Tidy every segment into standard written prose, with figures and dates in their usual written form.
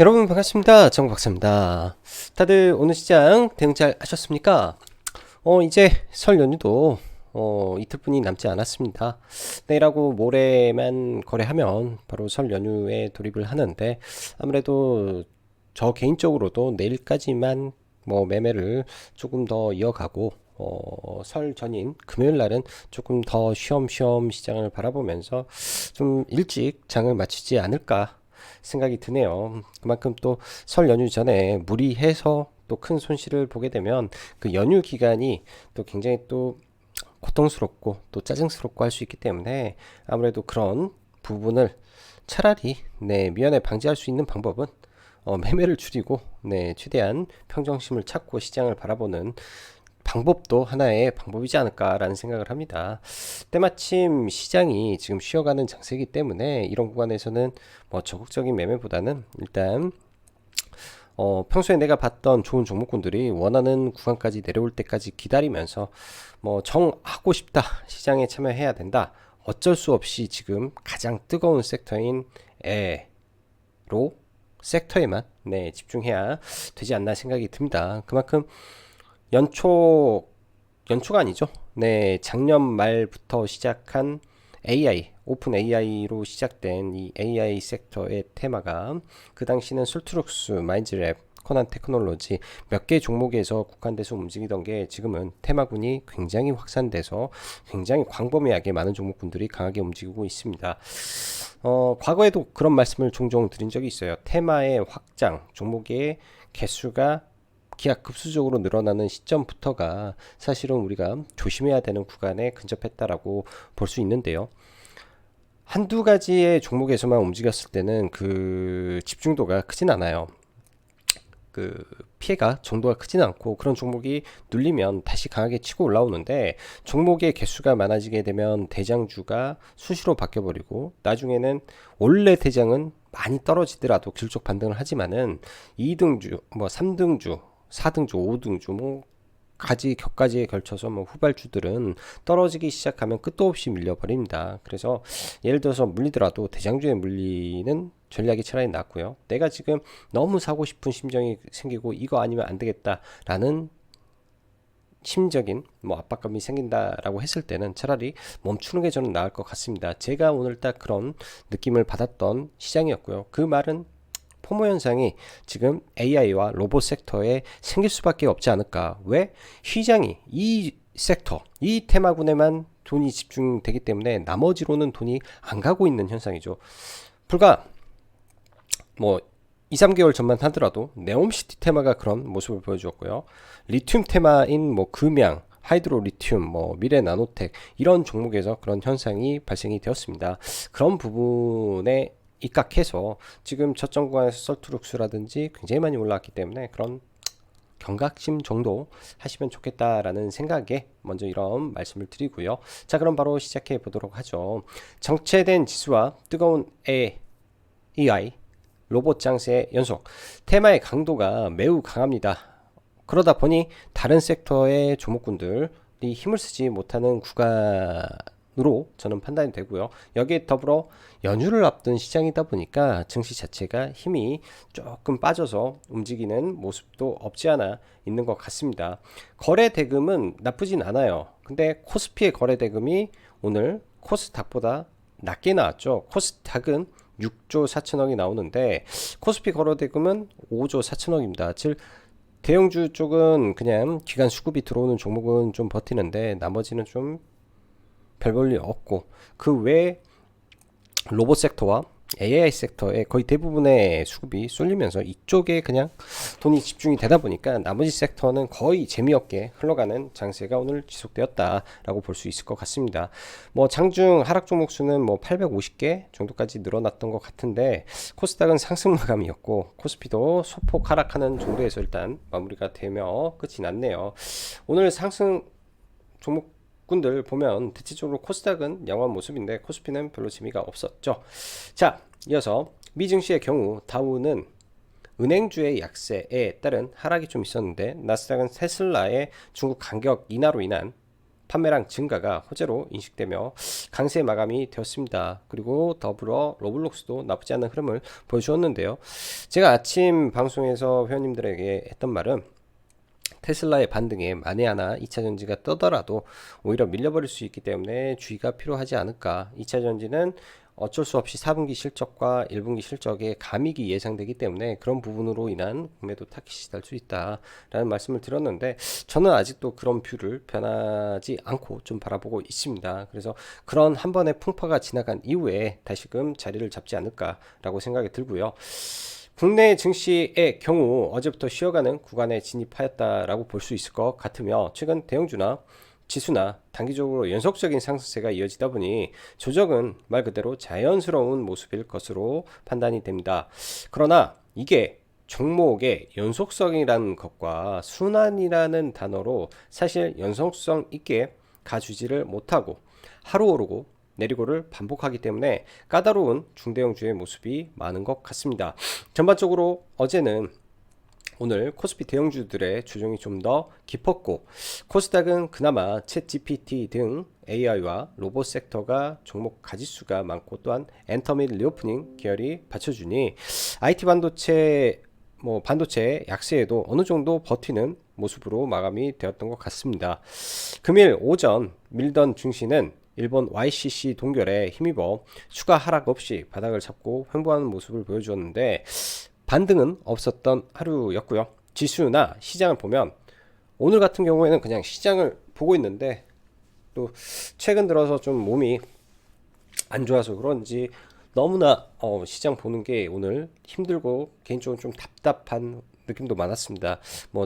여러분 반갑습니다. 정박사입니다. 다들 오늘 시장 대응 잘 하셨습니까? 이제 설 연휴도 이틀뿐이 남지 않았습니다. 내일하고 모레만 거래하면 바로 설 연휴에 돌입을 하는데, 아무래도 저 개인적으로도 내일까지만 매매를 조금 더 이어가고, 설 전인 금요일 날은 조금 더 쉬엄쉬엄 시장을 바라보면서 좀 일찍 장을 마치지 않을까 생각이 드네요. 그만큼 또 설 연휴 전에 무리해서 또 큰 손실을 보게 되면 그 연휴 기간이 또 굉장히 또 고통스럽고 또 짜증스럽고 할 수 있기 때문에, 아무래도 그런 부분을 차라리 미연에 방지할 수 있는 방법은 매매를 줄이고 최대한 평정심을 찾고 시장을 바라보는 방법도 하나의 방법이지 않을까라는 생각을 합니다. 때마침 시장이 지금 쉬어가는 장세이기 때문에 이런 구간에서는 적극적인 매매보다는 일단 평소에 내가 봤던 좋은 종목군들이 원하는 구간까지 내려올 때까지 기다리면서 정하고 싶다, 시장에 참여해야 된다, 어쩔 수 없이 지금 가장 뜨거운 섹터인 에로 섹터에만 집중해야 되지 않나 생각이 듭니다. 그만큼 연초 연초가 아니죠. 작년 말부터 시작한 AI, 오픈 AI로 시작된 이 AI 섹터의 테마가, 그 당시는 솔트룩스, 마인즈랩, 코난 테크놀로지 몇 개 종목에서 국한돼서 움직이던 게 지금은 테마군이 굉장히 확산돼서 굉장히 광범위하게 많은 종목군들이 강하게 움직이고 있습니다. 과거에도 그런 말씀을 종종 드린 적이 있어요. 테마의 확장, 종목의 개수가 기하급수적으로 늘어나는 시점부터가 사실은 우리가 조심해야 되는 구간에 근접했다라고 볼 수 있는데요. 한두 가지의 종목에서만 움직였을 때는 그 집중도가 크진 않아요. 그 피해가 정도가 크진 않고, 그런 종목이 눌리면 다시 강하게 치고 올라오는데, 종목의 개수가 많아지게 되면 대장주가 수시로 바뀌어버리고, 나중에는 원래 대장은 많이 떨어지더라도 길쭉 반등을 하지만은 2등주, 3등주, 4등주, 5등주, 가지 격가지에 걸쳐서 후발주들은 떨어지기 시작하면 끝도 없이 밀려버립니다. 그래서 예를 들어서 물리더라도 대장주에 물리는 전략이 차라리 낫고요. 내가 지금 너무 사고 싶은 심정이 생기고 이거 아니면 안 되겠다라는 심적인 압박감이 생긴다라고 했을 때는 차라리 멈추는 게 저는 나을 것 같습니다. 제가 오늘 딱 그런 느낌을 받았던 시장이었고요. 그 말은 포모 현상이 지금 AI와 로봇 섹터에 생길 수밖에 없지 않을까. 왜? 시장이 이 섹터, 이 테마군에만 돈이 집중되기 때문에 나머지로는 돈이 안 가고 있는 현상이죠. 불과 2, 3개월 전만 하더라도 네옴시티 테마가 그런 모습을 보여주었고요. 리튬 테마인 금양, 하이드로 리튬, 미래 나노텍, 이런 종목에서 그런 현상이 발생이 되었습니다. 그런 부분에 입각해서 지금 저점 구간에서 설투룩스라든지 굉장히 많이 올라왔기 때문에 그런 경각심 정도 하시면 좋겠다라는 생각에 먼저 이런 말씀을 드리고요. 자, 그럼 바로 시작해 보도록 하죠. 정체된 지수와 뜨거운 AI, 로봇 장세의 연속, 테마의 강도가 매우 강합니다. 그러다 보니 다른 섹터의 조목군들이 힘을 쓰지 못하는 구간으로 저는 판단이 되고요. 여기에 더불어 연휴를 앞둔 시장이다 보니까 증시 자체가 힘이 조금 빠져서 움직이는 모습도 없지 않아 있는 것 같습니다. 거래 대금은 나쁘진 않아요. 근데 코스피의 거래 대금이 오늘 코스닥보다 낮게 나왔죠. 코스닥은 6조 4천억이 나오는데 코스피 거래 대금은 5조 4천억입니다. 즉 대형주 쪽은 그냥 기관 수급이 들어오는 종목은 좀 버티는데 나머지는 좀 별 볼 일 없고, 그 외에 로봇 섹터와 AI 섹터에 거의 대부분의 수급이 쏠리면서 이쪽에 그냥 돈이 집중이 되다 보니까 나머지 섹터는 거의 재미없게 흘러가는 장세가 오늘 지속되었다라고 볼 수 있을 것 같습니다. 장중 하락 종목 수는 850개 정도까지 늘어났던 것 같은데, 코스닥은 상승 마감이었고 코스피도 소폭 하락하는 정도에서 일단 마무리가 되며 끝이 났네요. 오늘 상승 종목 군들 보면 대체적으로 코스닥은 양호한 모습인데 코스피는 별로 재미가 없었죠. 자, 이어서 미증시의 경우 다우는 은행주의 약세에 따른 하락이 좀 있었는데, 나스닥은 테슬라의 중국 간격 인하로 인한 판매량 증가가 호재로 인식되며 강세 마감이 되었습니다. 그리고 더불어 로블록스도 나쁘지 않은 흐름을 보여주었는데요. 제가 아침 방송에서 회원님들에게 했던 말은 테슬라의 반등에 만에 하나 2차전지가 떠더라도 오히려 밀려버릴 수 있기 때문에 주의가 필요하지 않을까. 2차전지는 어쩔 수 없이 4분기 실적과 1분기 실적의 감익이 예상되기 때문에 그런 부분으로 인한 구매도 타깃이 될 수 있다라는 말씀을 드렸는데, 저는 아직도 그런 뷰를 변하지 않고 좀 바라보고 있습니다. 그래서 그런 한 번의 풍파가 지나간 이후에 다시금 자리를 잡지 않을까라고 생각이 들고요. 국내 증시의 경우 어제부터 쉬어가는 구간에 진입하였다라고 볼 수 있을 것 같으며, 최근 대형주나 지수나 단기적으로 연속적인 상승세가 이어지다 보니 조정은 말 그대로 자연스러운 모습일 것으로 판단이 됩니다. 그러나 이게 종목의 연속성이라는 것과 순환이라는 단어로 사실 연속성 있게 가주지를 못하고 하루 오르고 내리고를 반복하기 때문에 까다로운 중대형주의 모습이 많은 것 같습니다. 전반적으로 어제는 오늘 코스피 대형주들의 조정이 좀 더 깊었고, 코스닥은 그나마 챗 GPT 등 AI와 로봇 섹터가 종목 가지수가 많고, 또한 엔터 및 리오프닝 계열이 받쳐주니 IT 반도체 반도체 약세에도 어느 정도 버티는 모습으로 마감이 되었던 것 같습니다. 금일 오전 밀던 증시는 일본 YCC 동결에 힘입어 추가 하락 없이 바닥을 잡고 횡보하는 모습을 보여주었는데, 반등은 없었던 하루였고요. 지수나 시장을 보면 오늘 같은 경우에는 그냥 시장을 보고 있는데, 또 최근 들어서 좀 몸이 안 좋아서 그런지 너무나 시장 보는 게 오늘 힘들고 개인적으로 좀 답답한 느낌도 많았습니다.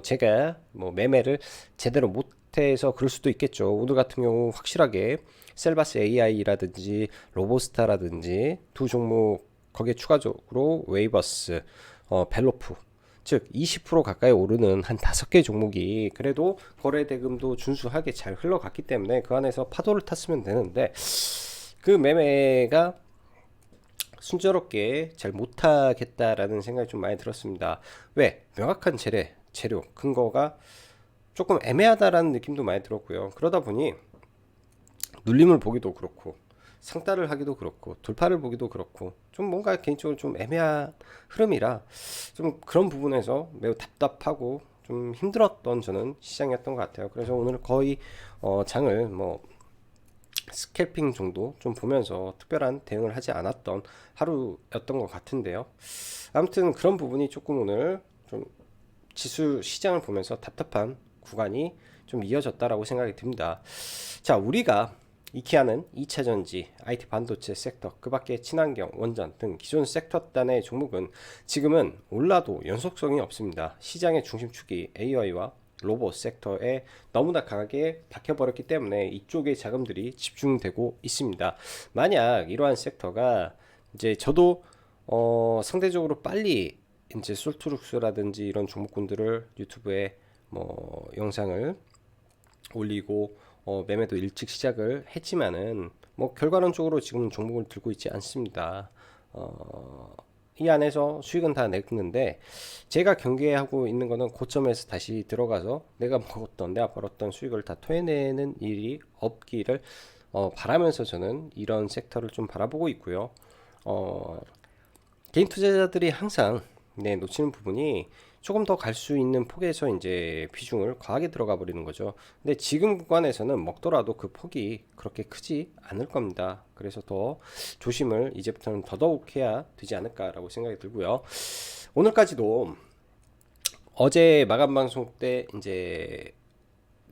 제가 매매를 제대로 못해서 그럴 수도 있겠죠. 오늘 같은 경우 확실하게 셀바스 AI라든지 로보스타라든지 두 종목, 거기에 추가적으로 웨이버스, 벨로프, 즉 20% 가까이 오르는 한 5개 종목이 그래도 거래 대금도 준수하게 잘 흘러갔기 때문에 그 안에서 파도를 탔으면 되는데, 그 매매가 순조롭게 잘 못하겠다라는 생각이 좀 많이 들었습니다. 왜? 명확한 재료, 근거가 조금 애매하다라는 느낌도 많이 들었고요. 그러다 보니 눌림을 보기도 그렇고, 상따를 하기도 그렇고, 돌파를 보기도 그렇고, 좀 뭔가 개인적으로 좀 애매한 흐름이라 좀 그런 부분에서 매우 답답하고 좀 힘들었던 저는 시장이었던 것 같아요. 그래서 오늘 거의 장을 스캘핑 정도 좀 보면서 특별한 대응을 하지 않았던 하루였던 것 같은데요. 아무튼 그런 부분이 조금 오늘 좀 지수 시장을 보면서 답답한 구간이 좀 이어졌다라고 생각이 듭니다. 자, 우리가 익히하는 2차전지, IT 반도체 섹터, 그 밖에 친환경, 원전 등 기존 섹터 단의 종목은 지금은 올라도 연속성이 없습니다. 시장의 중심축이 AI와 로봇 섹터에 너무나 강하게 박혀버렸기 때문에 이쪽에 자금들이 집중되고 있습니다. 만약 이러한 섹터가 이제 저도 상대적으로 빨리 이제 솔트룩스라든지 이런 종목군들을 유튜브에 영상을 올리고 매매도 일찍 시작을 했지만은 결과론적으로 지금 종목을 들고 있지 않습니다. 이 안에서 수익은 다 냈는데, 제가 경계하고 있는 거는 고점에서 다시 들어가서 내가 먹었던, 내가 벌었던 수익을 다 토해내는 일이 없기를 바라면서 저는 이런 섹터를 좀 바라보고 있고요. 개인 투자자들이 항상 놓치는 부분이 조금 더 갈 수 있는 폭에서 이제 비중을 과하게 들어가 버리는 거죠. 근데 지금 구간에서는 먹더라도 그 폭이 그렇게 크지 않을 겁니다. 그래서 더 조심을 이제부터는 더더욱 해야 되지 않을까라고 생각이 들고요. 오늘까지도 어제 마감 방송 때 이제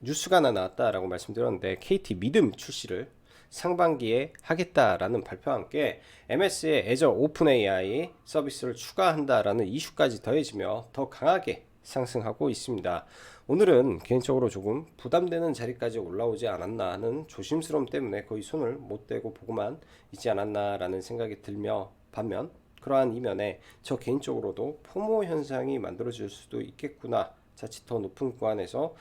뉴스가 하나 나왔다라고 말씀드렸는데, KT 믿음 출시를 상반기에 하겠다라는 발표와 함께 MS의 애저 오픈 AI 서비스를 추가한다라는 이슈까지 더해지며 더 강하게 상승하고 있습니다. 오늘은 개인적으로 조금 부담되는 자리까지 올라오지 않았나 하는 조심스러움 때문에 거의 손을 못 대고 보고만 있지 않았나라는 생각이 들며, 반면 그러한 이면에 저 개인적으로도 포모 현상이 만들어질 수도 있겠구나, 자칫 더 높은 구간에서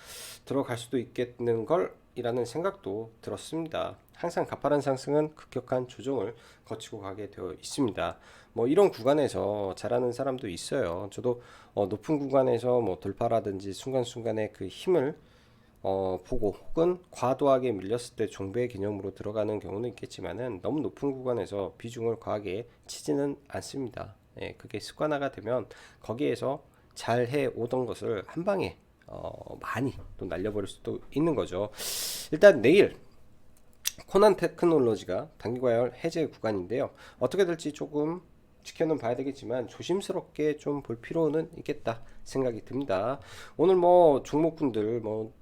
들어갈 수도 있겠는 걸 이라는 생각도 들었습니다. 항상 가파른 상승은 급격한 조정을 거치고 가게 되어 있습니다. 이런 구간에서 잘하는 사람도 있어요. 저도 높은 구간에서 돌파라든지 순간순간의 그 힘을 보고 혹은 과도하게 밀렸을 때 종배 개념으로 들어가는 경우는 있겠지만은 너무 높은 구간에서 비중을 과하게 치지는 않습니다. 예, 그게 습관화가 되면 거기에서 잘 해 오던 것을 한 방에 많이 또 날려버릴 수도 있는 거죠. 일단 내일 코난 테크놀로지가 단기과열 해제 구간인데요. 어떻게 될지 조금 지켜는 봐야 되겠지만 조심스럽게 좀 볼 필요는 있겠다 생각이 듭니다. 오늘 뭐 종목분들 뭐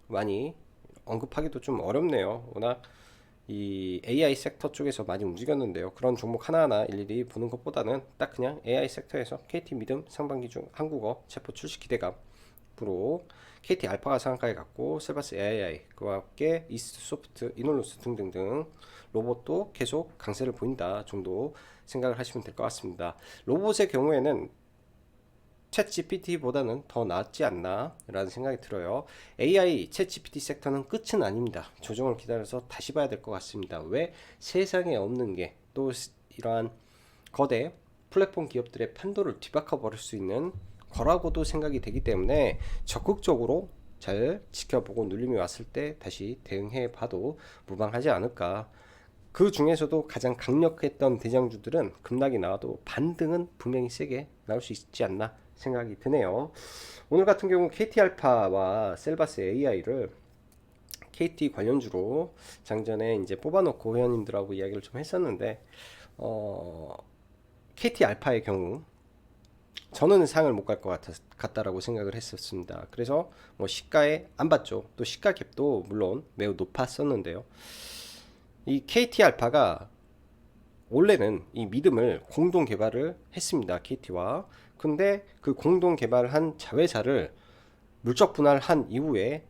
많이 언급하기도 좀 어렵네요. 워낙 이 AI 섹터 쪽에서 많이 움직였는데요. 그런 종목 하나하나 일일이 보는 것보다는 딱 그냥 AI 섹터에서 KT 믿음 상반기 중 한국어 체포 출시 기대감으로 KT 알파가 상한가에 갔고 셀바스 AI 그와 함께 이스트 소프트, 이놀루스 등등등 로봇도 계속 강세를 보인다 정도 생각을 하시면 될 것 같습니다. 로봇의 경우에는 챗 GPT보다는 더 낫지 않나 라는 생각이 들어요. AI 챗 GPT 섹터는 끝은 아닙니다. 조정을 기다려서 다시 봐야 될 것 같습니다. 왜? 세상에 없는 게 또 이러한 거대 플랫폼 기업들의 판도를 뒤바꿔 버릴 수 있는 거라고도 생각이 되기 때문에 적극적으로 잘 지켜보고 눌림이 왔을 때 다시 대응해 봐도 무방하지 않을까. 그 중에서도 가장 강력했던 대장주들은 급락이 나와도 반등은 분명히 세게 나올 수 있지 않나 생각이 드네요. 오늘 같은 경우 KT알파와 셀바스 AI를 KT 관련주로 장전에 이제 뽑아놓고 회원님들하고 이야기를 좀 했었는데 KT알파의 경우 저는 상을 못 갈 것 같다라고 생각을 했었습니다. 그래서 뭐 시가에 안 봤죠. 또 시가 갭도 물론 매우 높았었는데요. 이 KT알파가 원래는 이 믿음을 공동 개발을 했습니다. KT와. 근데 그 공동 개발한 자회사를 물적 분할한 이후에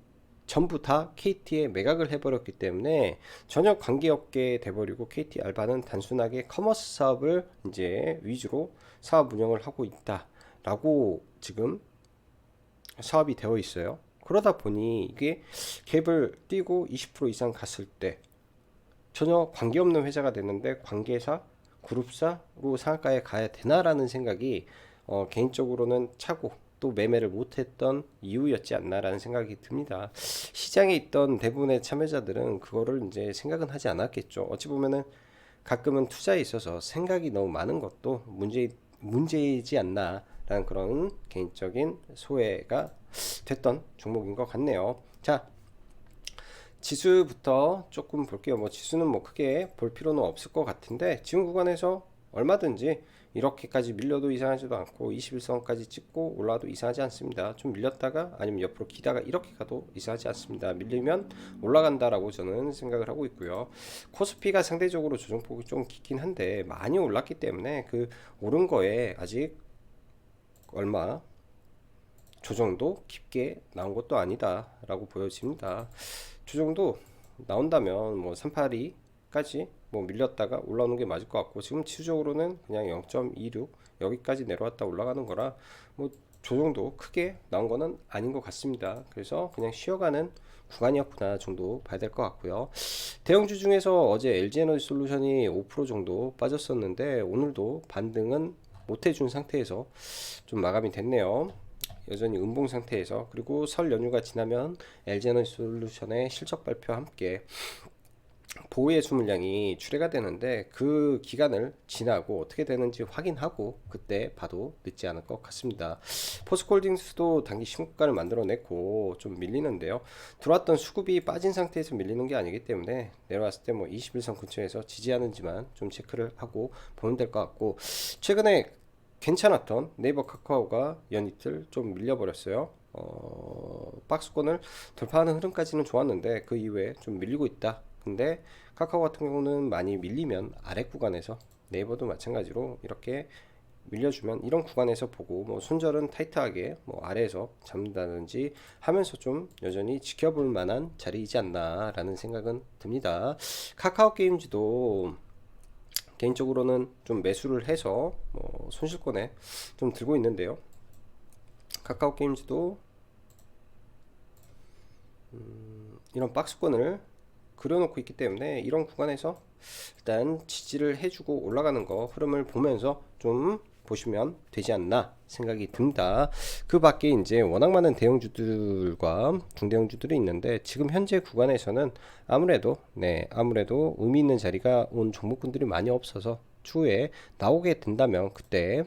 전부 다 KT에 매각을 해버렸기 때문에 전혀 관계없게 돼버리고 KT 알바는 단순하게 커머스 사업을 이제 위주로 사업 운영을 하고 있다라고 지금 사업이 되어 있어요. 그러다 보니 이게 갭을 띄고 20% 이상 갔을 때 전혀 관계없는 회사가 됐는데 관계사, 그룹사로 상한가에 가야 되나라는 생각이 개인적으로는 차고 또 매매를 못했던 이유였지 않나라는 생각이 듭니다. 시장에 있던 대부분의 참여자들은 그거를 이제 생각은 하지 않았겠죠. 어찌 보면은 가끔은 투자에 있어서 생각이 너무 많은 것도 문제이지 않나라는 그런 개인적인 소회가 됐던 종목인 것 같네요. 자, 지수부터 조금 볼게요. 뭐 지수는 뭐 크게 볼 필요는 없을 것 같은데 지금 구간에서 얼마든지 이렇게까지 밀려도 이상하지도 않고 21선까지 찍고 올라도 이상하지 않습니다. 좀 밀렸다가 아니면 옆으로 기다가 이렇게 가도 이상하지 않습니다. 밀리면 올라간다라고 저는 생각을 하고 있고요. 코스피가 상대적으로 조정폭이 좀 깊긴 한데 많이 올랐기 때문에 그 오른 거에 아직 얼마 조정도 깊게 나온 것도 아니다 라고 보여집니다. 조정도 나온다면 뭐 382까지 뭐 밀렸다가 올라오는 게 맞을 것 같고 지금 치수적으로는 그냥 0.26 여기까지 내려왔다 올라가는 거라 뭐 조정도 크게 나온 거는 아닌 것 같습니다. 그래서 그냥 쉬어가는 구간이었구나 정도 봐야 될 것 같고요. 대형주 중에서 어제 LG에너지솔루션이 5% 정도 빠졌었는데 오늘도 반등은 못해준 상태에서 좀 마감이 됐네요. 여전히 음봉 상태에서 그리고 설 연휴가 지나면 LG에너지솔루션의 실적 발표와 함께 보유예수 물량이 출회가 되는데 그 기간을 지나고 어떻게 되는지 확인하고 그때 봐도 늦지 않을 것 같습니다. 포스코홀딩스도 단기 신고가를 만들어냈고 좀 밀리는데요. 들어왔던 수급이 빠진 상태에서 밀리는 게 아니기 때문에 내려왔을 때 뭐 21선 근처에서 지지하는지만 좀 체크를 하고 보면 될 것 같고 최근에 괜찮았던 네이버 카카오가 연이틀 좀 밀려버렸어요. 박스권을 돌파하는 흐름까지는 좋았는데 그 이후에 좀 밀리고 있다. 근데 카카오 같은 경우는 많이 밀리면 아래 구간에서 네이버도 마찬가지로 이렇게 밀려주면 이런 구간에서 보고 뭐 손절은 타이트하게 뭐 아래에서 잡는다든지 하면서 좀 여전히 지켜볼 만한 자리이지 않나 라는 생각은 듭니다. 카카오 게임즈도 개인적으로는 좀 매수를 해서 뭐 손실권에 좀 들고 있는데요. 카카오 게임즈도 이런 박스권을 그려놓고 있기 때문에 이런 구간에서 일단 지지를 해주고 올라가는 거 흐름을 보면서 좀 보시면 되지 않나 생각이 듭니다. 그 밖에 이제 워낙 많은 대형주들과 중대형주들이 있는데 지금 현재 구간에서는 아무래도 의미 있는 자리가 온 종목군들이 많이 없어서 추후에 나오게 된다면 그때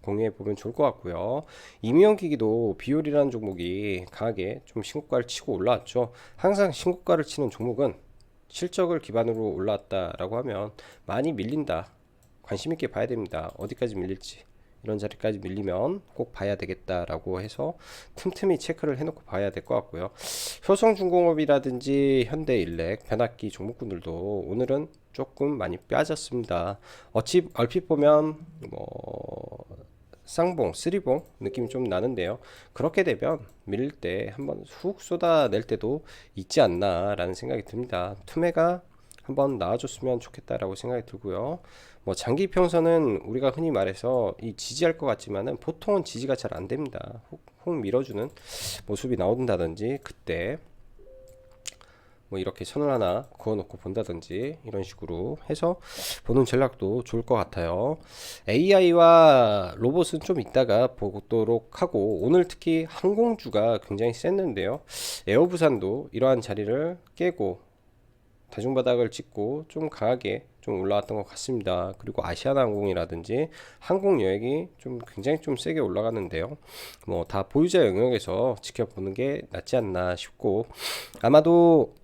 공유해 보면 좋을 것 같고요. 이미형기기도 비올이라는 종목이 강하게 좀 신고가를 치고 올라왔죠. 항상 신고가를 치는 종목은 실적을 기반으로 올라왔다라고 하면 많이 밀린다. 관심 있게 봐야 됩니다. 어디까지 밀릴지. 이런 자리까지 밀리면 꼭 봐야 되겠다라고 해서 틈틈이 체크를 해놓고 봐야 될 것 같고요. 효성중공업이라든지 현대일렉, 변압기 종목군들도 오늘은 조금 많이 빠졌습니다. 얼핏 보면 뭐 쌍봉, 쓰리봉 느낌이 좀 나는데요. 그렇게 되면 밀릴 때 한번 훅 쏟아낼 때도 있지 않나 라는 생각이 듭니다. 투매가 한번 나와줬으면 좋겠다라고 생각이 들고요. 뭐 장기 평선은 우리가 흔히 말해서 이 지지할 것 같지만은 보통은 지지가 잘 안 됩니다. 훅 밀어주는 모습이 나온다든지 그때 뭐 이렇게 선을 하나 그어놓고 본다든지 이런 식으로 해서 보는 전략도 좋을 것 같아요. AI와 로봇은 좀 이따가 보도록 하고 오늘 특히 항공주가 굉장히 셌는데요. 에어부산도 이러한 자리를 깨고 대중바닥을 찍고 좀 강하게 좀 올라왔던 것 같습니다. 그리고 아시아나항공이라든지 항공여행이 좀 굉장히 좀 세게 올라가는데요. 뭐 다 보유자 영역에서 지켜보는 게 낫지 않나 싶고 아마도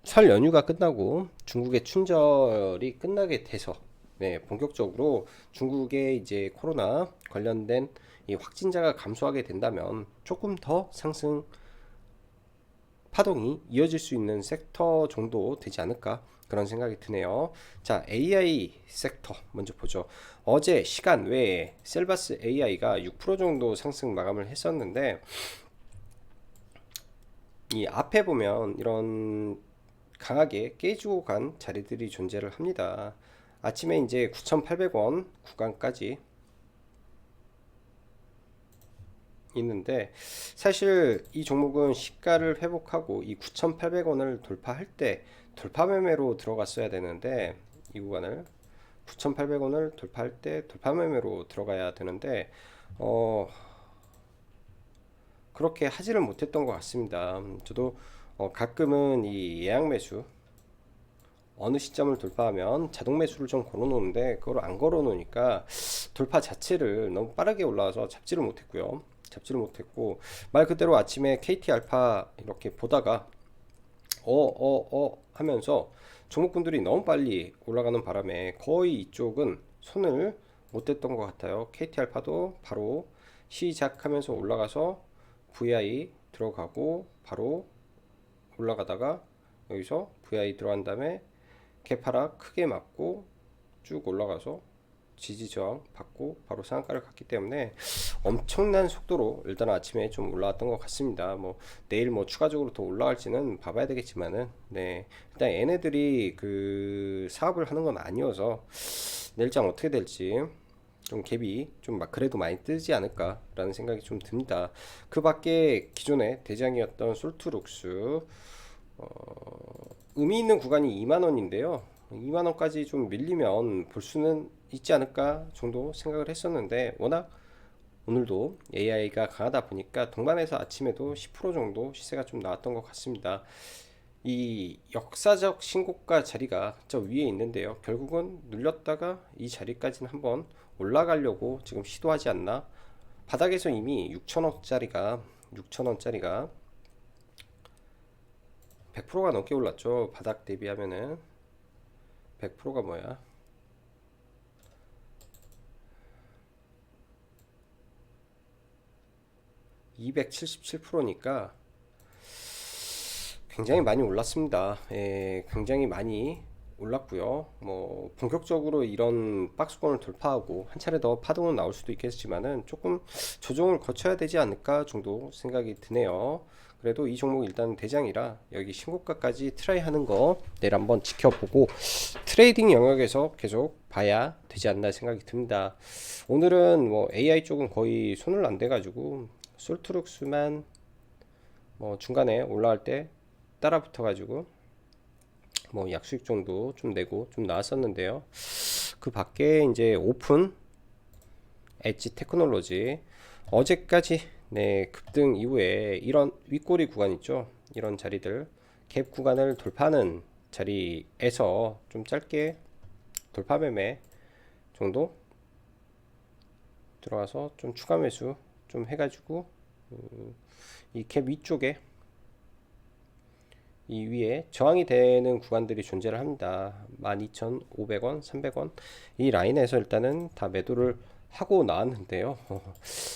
설 연휴가 끝나고 중국의 춘절이 끝나게 돼서 본격적으로 중국의 이제 코로나 관련된 이 확진자가 감소하게 된다면 조금 더 상승 파동이 이어질 수 있는 섹터 정도 되지 않을까 그런 생각이 드네요. 자, AI 섹터 먼저 보죠. 어제 시간 외에 셀바스 AI가 6% 정도 상승 마감을 했었는데 이 앞에 보면 이런 강하게 깨지고 간 자리들이 존재를 합니다. 아침에 이제 9,800원 구간까지 있는데 사실 이 종목은 시가를 회복하고 이 9,800원을 돌파할 때 돌파 매매로 들어갔어야 되는데 이 구간을 9,800원을 돌파할 때 돌파 매매로 들어가야 되는데 그렇게 하지를 못했던 것 같습니다. 저도 가끔은 이 예약 매수 어느 시점을 돌파하면 자동 매수를 좀 걸어 놓는데 그걸 안 걸어 놓으니까 돌파 자체를 너무 빠르게 올라와서 잡지를 못했고요. 잡지를 못했고 말 그대로 아침에 KT 알파 이렇게 보다가 하면서 종목분들이 너무 빨리 올라가는 바람에 거의 이쪽은 손을 못 댔던 것 같아요. KT 알파도 바로 시작하면서 올라가서 VI 들어가고 바로 올라가다가 여기서 VI 들어간 다음에 개파락 크게 맞고 쭉 올라가서 지지 저항 받고 바로 상한가를 갔기 때문에 엄청난 속도로 일단 아침에 좀 올라왔던 것 같습니다. 뭐 내일 뭐 추가적으로 더 올라갈지는 봐봐야 되겠지만은 일단 얘네들이 그 사업을 하는 건 아니어서 내일장 어떻게 될지 좀 갭이 좀 막 그래도 많이 뜨지 않을까라는 생각이 좀 듭니다. 그 밖에 기존의 대장이었던 솔트룩스 의미 있는 구간이 2만원인데요. 2만원까지 좀 밀리면 볼 수는 있지 않을까 정도 생각을 했었는데 워낙 오늘도 AI가 강하다 보니까 동반해서 아침에도 10% 정도 시세가 좀 나왔던 것 같습니다. 이 역사적 신고가 자리가 저 위에 있는데요. 결국은 눌렸다가 이 자리까지는 한번 올라가려고 지금 시도하지 않나. 바닥에서 이미 6천원짜리가 100%가 넘게 올랐죠. 바닥 대비하면은 100%가 뭐야? 277%니까 굉장히 많이 올랐습니다. 굉장히 많이 올랐고요. 뭐 본격적으로 이런 박스권을 돌파하고 한 차례 더 파동은 나올 수도 있겠지만은 조금 조정을 거쳐야 되지 않을까 정도 생각이 드네요. 그래도 이 종목 일단 대장이라 여기 신고가까지 트라이 하는 거 내일 한번 지켜보고 트레이딩 영역에서 계속 봐야 되지 않나 생각이 듭니다. 오늘은 뭐 AI 쪽은 거의 손을 안 대가지고 솔트룩스만 뭐 중간에 올라갈 때 따라 붙어가지고 뭐 약수익 정도 좀 내고 좀 나왔었는데요. 그 밖에 이제 오픈 엣지 테크놀로지 어제까지 네, 급등 이후에 이런 윗꼬리 구간 있죠. 이런 자리들 갭 구간을 돌파하는 자리에서 좀 짧게 돌파 매매 정도 들어와서 좀 추가 매수 좀 해가지고 이 갭 위쪽에 이 위에 저항이 되는 구간들이 존재를 합니다. 12,500원, 300원 이 라인에서 일단은 다 매도를 하고 나왔는데요.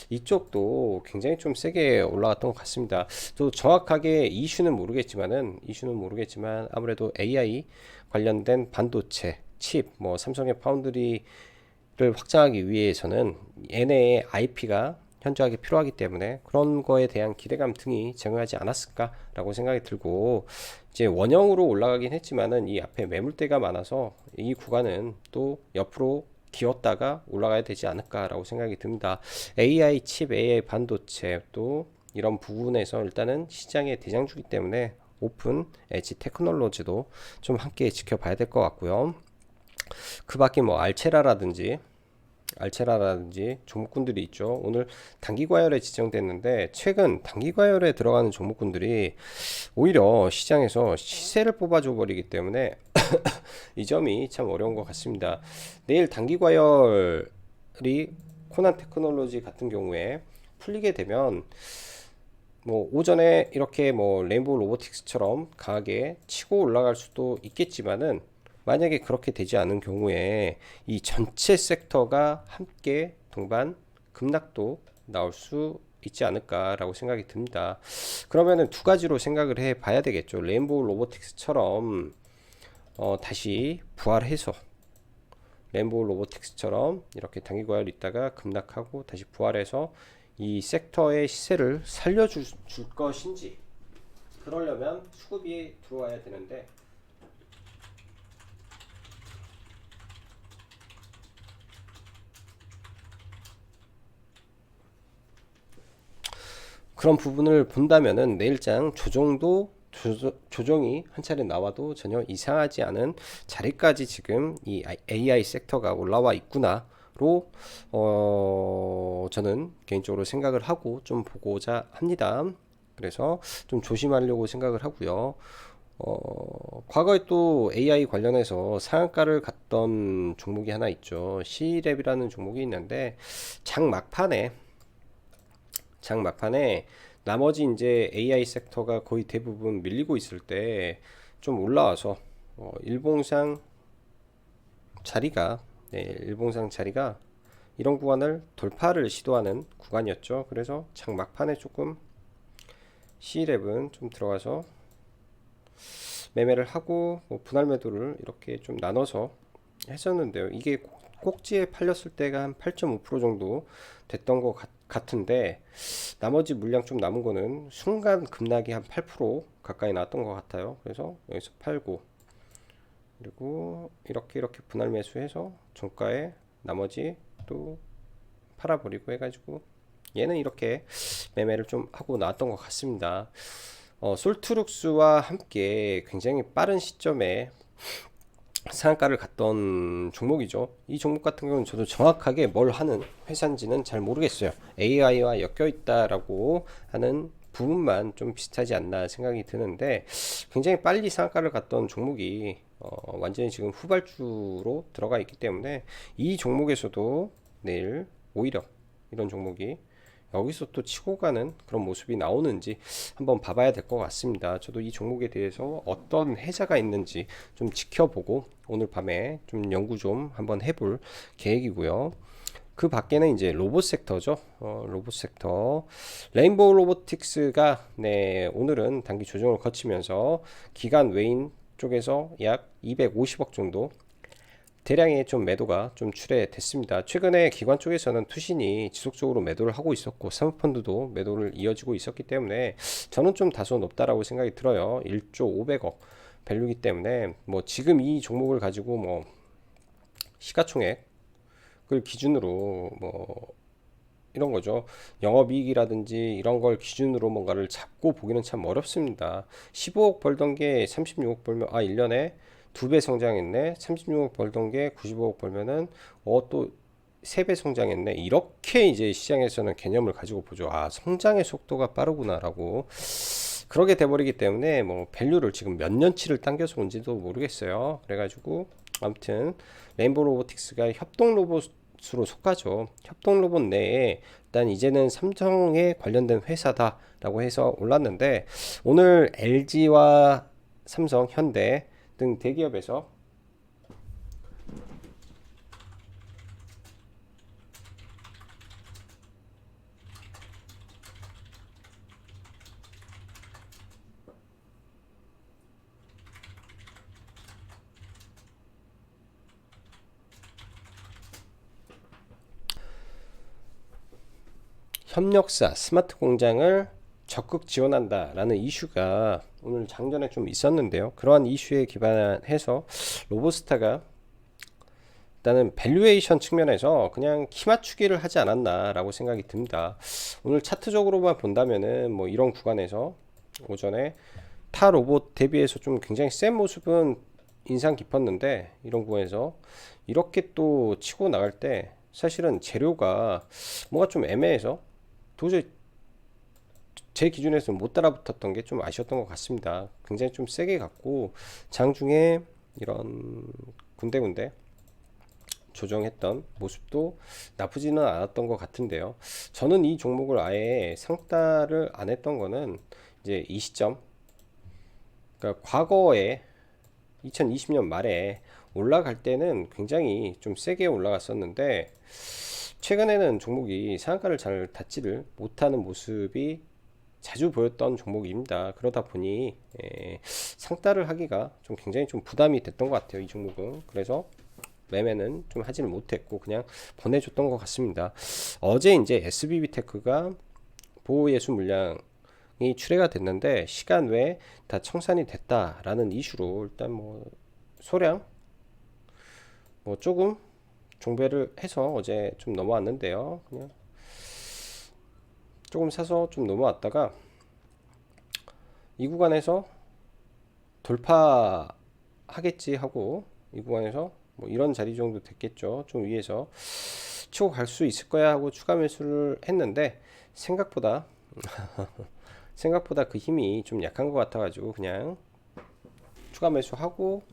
이쪽도 굉장히 좀 세게 올라갔던 것 같습니다. 또 정확하게 이슈는 모르겠지만 아무래도 AI 관련된 반도체, 칩, 뭐 삼성의 파운드리를 확장하기 위해서는 얘네의 IP가 현저하게 필요하기 때문에 그런 거에 대한 기대감 등이 작용하지 않았을까라고 생각이 들고 이제 원형으로 올라가긴 했지만은 이 앞에 매물대가 많아서 이 구간은 또 옆으로 기었다가 올라가야 되지 않을까라고 생각이 듭니다. AI 칩, AI 반도체 또 이런 부분에서 일단은 시장의 대장주기 때문에 오픈 엣지 테크놀로지도 좀 함께 지켜봐야 될 것 같고요. 그 밖에 뭐 알체라라든지 종목군들이 있죠. 오늘 단기과열에 지정됐는데 최근 단기과열에 들어가는 종목군들이 오히려 시장에서 시세를 뽑아줘 버리기 때문에 이 점이 참 어려운 것 같습니다. 내일 단기과열이 코난 테크놀로지 같은 경우에 풀리게 되면 뭐 오전에 이렇게 뭐 레인보우 로보틱스처럼 강하게 치고 올라갈 수도 있겠지만은 만약에 그렇게 되지 않은 경우에 이 전체 섹터가 함께 동반 급락도 나올 수 있지 않을까라고 생각이 듭니다. 그러면은 두 가지로 생각을 해 봐야 되겠죠. 레인보우 로보틱스처럼 다시 부활해서 레인보우 로보틱스처럼 이렇게 단기 과열 있다가 급락하고 다시 부활해서 이 섹터의 시세를 살려줄 것인지 그러려면 수급이 들어와야 되는데 그런 부분을 본다면은 내일장 조정이 한 차례 나와도 전혀 이상하지 않은 자리까지 지금 이 AI 섹터가 올라와 있구나로 저는 개인적으로 생각을 하고 좀 보고자 합니다. 그래서 좀 조심하려고 생각을 하고요. 과거에 또 AI 관련해서 상한가를 갔던 종목이 하나 있죠. C랩이라는 종목이 있는데 장 막판에 나머지 이제 AI 섹터가 거의 대부분 밀리고 있을 때 좀 올라와서 일봉상 자리가 일봉상 자리가 이런 구간을 돌파를 시도하는 구간이었죠. 그래서 장 막판에 조금 C랩은 좀 들어가서 매매를 하고 뭐 분할 매도를 이렇게 좀 나눠서 했었는데요. 이게 꼭지에 팔렸을 때가 한 8.5% 정도 됐던 것 같은데 나머지 물량 좀 남은 거는 순간 급락이 한 8% 가까이 나왔던 것 같아요. 그래서 여기서 팔고 그리고 이렇게 분할 매수해서 정가에 나머지 또 팔아버리고 해가지고 얘는 이렇게 매매를 좀 하고 나왔던 것 같습니다. 솔트룩스와 함께 굉장히 빠른 시점에 상한가를 갔던 종목이죠. 이 종목 같은 경우는 저도 정확하게 뭘 하는 회사인지는 잘 모르겠어요. AI와 엮여 있다라고 하는 부분만 좀 비슷하지 않나 생각이 드는데 굉장히 빨리 상한가를 갔던 종목이 완전히 지금 후발주로 들어가 있기 때문에 이 종목에서도 내일 오히려 이런 종목이 여기서 또 치고 가는 그런 모습이 나오는지 한번 봐봐야 될 것 같습니다. 저도 이 종목에 대해서 어떤 해자가 있는지 좀 지켜보고 오늘 밤에 좀 연구 좀 한번 해볼 계획이고요. 그 밖에는 이제 로봇 섹터죠. 로봇 섹터. 레인보우 로보틱스가 오늘은 단기 조정을 거치면서 기간 외인 쪽에서 약 250억 정도 대량의 좀 매도가 좀 출회됐습니다. 최근에 기관 쪽에서는 투신이 지속적으로 매도를 하고 있었고 사모펀드도 매도를 이어지고 있었기 때문에 저는 좀 다소 높다라고 생각이 들어요. 1조 500억 밸류이기 때문에 뭐 지금 이 종목을 가지고 뭐 시가총액을 기준으로 뭐 이런 거죠. 영업이익이라든지 이런 걸 기준으로 뭔가를 잡고 보기는 참 어렵습니다. 15억 벌던 게 36억 벌면 1년에 2배 성장했네. 36억 벌던 게 95억 벌면은 또 3배 성장했네. 이렇게 이제 시장에서는 개념을 가지고 보죠. 아, 성장의 속도가 빠르구나라고. 그러게 돼버리기 때문에 뭐 밸류를 지금 몇 년치를 당겨서 온지도 모르겠어요. 그래가지고 아무튼 레인보우 로보틱스가 협동 로봇으로 속하죠. 협동 로봇 내에 일단 이제는 삼성에 관련된 회사다라고 해서 올랐는데, 오늘 LG와 삼성, 현대 등 대기업에서 협력사 스마트 공장을 적극 지원한다라는 이슈가 오늘 장전에 좀 있었는데요. 그러한 이슈에 기반해서 로보스타가 일단은 밸류에이션 측면에서 그냥 키 맞추기를 하지 않았나라고 생각이 듭니다. 오늘 차트적으로만 본다면은 뭐 이런 구간에서 오전에 타 로봇 대비해서 좀 굉장히 센 모습은 인상 깊었는데, 이런 구간에서 이렇게 또 치고 나갈 때 사실은 재료가 뭔가 좀 애매해서 도저히 제 기준에서는 못 따라붙었던 게 좀 아쉬웠던 것 같습니다. 굉장히 좀 세게 갔고 장중에 이런 군데군데 조정했던 모습도 나쁘지는 않았던 것 같은데요. 저는 이 종목을 아예 상따를 안 했던 거는 이제 이 시점, 그러니까 과거에 2020년 말에 올라갈 때는 굉장히 좀 세게 올라갔었는데, 최근에는 종목이 상한가를 잘 닿지를 못하는 모습이 자주 보였던 종목입니다. 그러다 보니 상따를 하기가 좀 굉장히 좀 부담이 됐던 것 같아요, 이 종목은. 그래서 매매는 좀 하지를 못했고 그냥 보내줬던 것 같습니다. 어제 이제 SBB테크가 보호예수 물량이 출회가 됐는데 시간 외에 다 청산이 됐다라는 이슈로 일단 뭐 소량 뭐 조금 종배를 해서 어제 좀 넘어왔는데요. 그냥 조금 사서 좀 넘어왔다가 이 구간에서 돌파하겠지 하고, 이 구간에서 뭐 이런 자리 정도 됐겠죠. 좀 위에서 치고 갈 수 있을 거야 하고 추가 매수를 했는데, 생각보다 그 힘이 좀 약한 것 같아가지고 그냥 추가 매수하고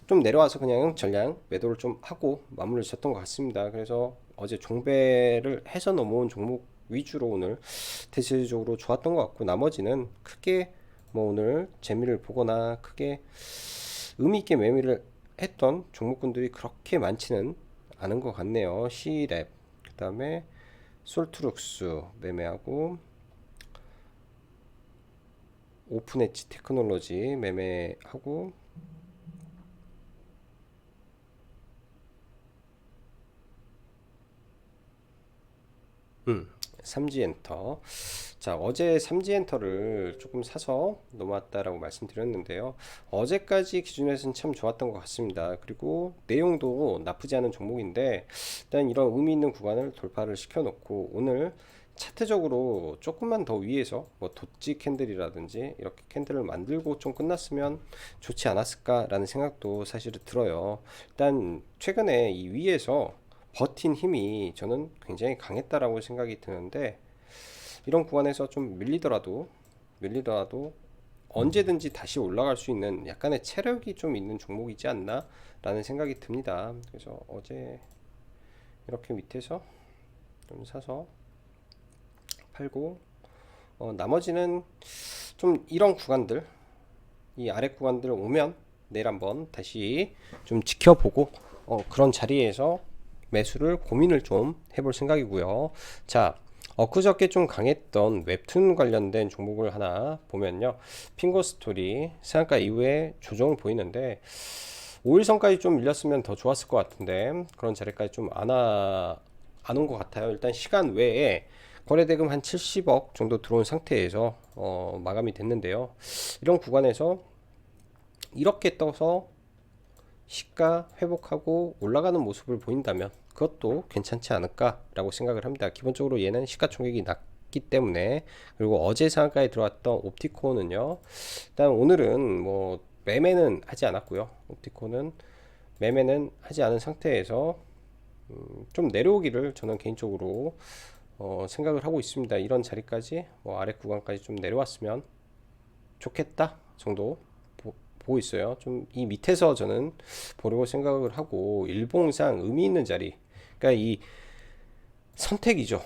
좀 내려와서 그냥 전량 매도를 좀 하고 마무리를 졌던 것 같습니다. 그래서 어제 종배를 해서 넘어온 종목 위주로 오늘 대체적으로 좋았던 것 같고, 나머지는 크게 뭐 오늘 재미를 보거나 크게 의미 있게 매매를 했던 종목군들이 그렇게 많지는 않은 것 같네요. C랩, 그 다음에 솔트룩스 매매하고, 오픈엣지 테크놀로지 매매하고, 삼지엔터. 자, 어제 삼지엔터를 조금 사서 넘어왔다라고 말씀드렸는데요. 어제까지 기준에서는 참 좋았던 것 같습니다. 그리고 내용도 나쁘지 않은 종목인데, 일단 이런 의미 있는 구간을 돌파를 시켜놓고 오늘 차트적으로 조금만 더 위에서 뭐 도지 캔들이라든지 이렇게 캔들을 만들고 좀 끝났으면 좋지 않았을까라는 생각도 사실 들어요. 일단 최근에 이 위에서 버틴 힘이 저는 굉장히 강했다라고 생각이 드는데, 이런 구간에서 좀 밀리더라도 언제든지 다시 올라갈 수 있는 약간의 체력이 좀 있는 종목이지 않나 라는 생각이 듭니다. 그래서 어제 이렇게 밑에서 좀 사서 팔고, 나머지는 좀 이런 구간들, 이 아래 구간들 오면 내일 한번 다시 좀 지켜보고 그런 자리에서 매수를 고민을 좀 해볼 생각이고요. 자, 엊그저께 좀 강했던 웹툰 관련된 종목을 하나 보면요, 핑거스토리 상한가 이후에 조정을 보이는데 5일선까지 좀 밀렸으면 더 좋았을 것 같은데 그런 자리까지 좀 안 온 것 같아요. 일단 시간 외에 거래대금 한 70억 정도 들어온 상태에서 마감이 됐는데요. 이런 구간에서 이렇게 떠서 시가 회복하고 올라가는 모습을 보인다면 그것도 괜찮지 않을까라고 생각을 합니다. 기본적으로 얘는 시가총액이 낮기 때문에. 그리고 어제 상한가에 들어왔던 옵티코는요, 일단 오늘은 뭐 매매는 하지 않았고요. 옵티코는 매매는 하지 않은 상태에서 좀 내려오기를 저는 개인적으로 생각을 하고 있습니다. 이런 자리까지 뭐 아래 구간까지 좀 내려왔으면 좋겠다 정도 보고 있어요. 좀 이 밑에서 저는 보려고 생각을 하고, 일봉상 의미 있는 자리, 그러니까 이 선택이죠.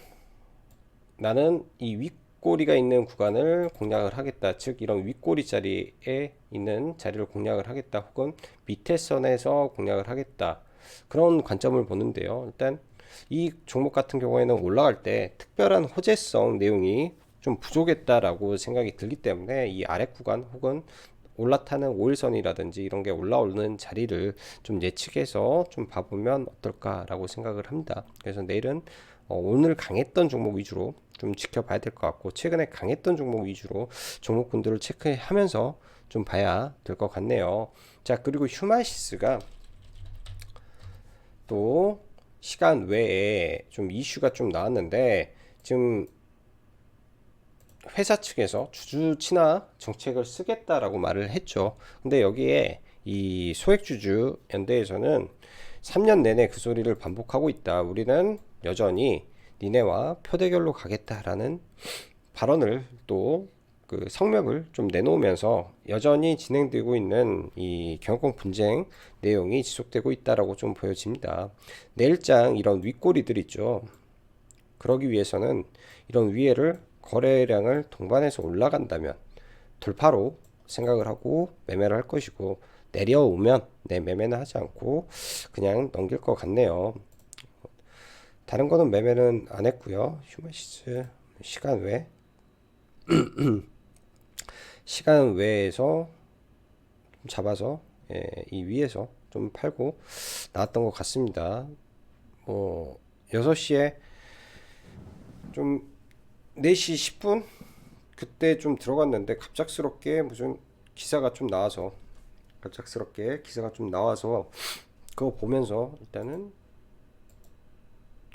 나는 이 윗꼬리가 있는 구간을 공략을 하겠다, 즉 이런 윗꼬리 자리에 있는 자리를 공략을 하겠다, 혹은 밑에 선에서 공략을 하겠다, 그런 관점을 보는데요. 일단 이 종목 같은 경우에는 올라갈 때 특별한 호재성 내용이 좀 부족했다라고 생각이 들기 때문에 이 아래 구간 혹은 올라타는 5일선이라든지 이런 게 올라오는 자리를 좀 예측해서 좀 봐보면 어떨까라고 생각을 합니다. 그래서 내일은 오늘 강했던 종목 위주로 좀 지켜봐야 될 것 같고, 최근에 강했던 종목 위주로 종목군들을 체크하면서 좀 봐야 될 것 같네요. 자, 그리고 휴마시스가 또 시간 외에 좀 이슈가 좀 나왔는데, 지금 회사 측에서 주주 친화 정책을 쓰겠다라고 말을 했죠. 근데 여기에 이 소액주주 연대에서는 3년 내내 그 소리를 반복하고 있다. 우리는 여전히 니네와 표대결로 가겠다라는 발언을, 또 그 성명을 좀 내놓으면서 여전히 진행되고 있는 이 경영권 분쟁 내용이 지속되고 있다라고 좀 보여집니다. 내일장 이런 윗꼬리들 있죠. 그러기 위해서는 이런 위에를 거래량을 동반해서 올라간다면 돌파로 생각을 하고 매매를 할 것이고, 내려오면 매매는 하지 않고 그냥 넘길 것 같네요. 다른 거는 매매는 안 했고요. 휴머시스 시간 외 시간 외에서 좀 잡아서, 이 위에서 좀 팔고 나왔던 것 같습니다. 뭐 6시에 좀 4시 10분 그때 좀 들어갔는데, 갑작스럽게 기사가 좀 나와서 그거 보면서 일단은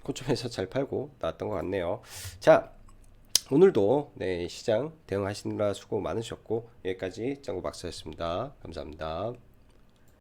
고점에서 잘 팔고 나왔던 것 같네요. 자, 오늘도 시장 대응하시느라 수고 많으셨고, 여기까지 짱구 박사였습니다. 감사합니다.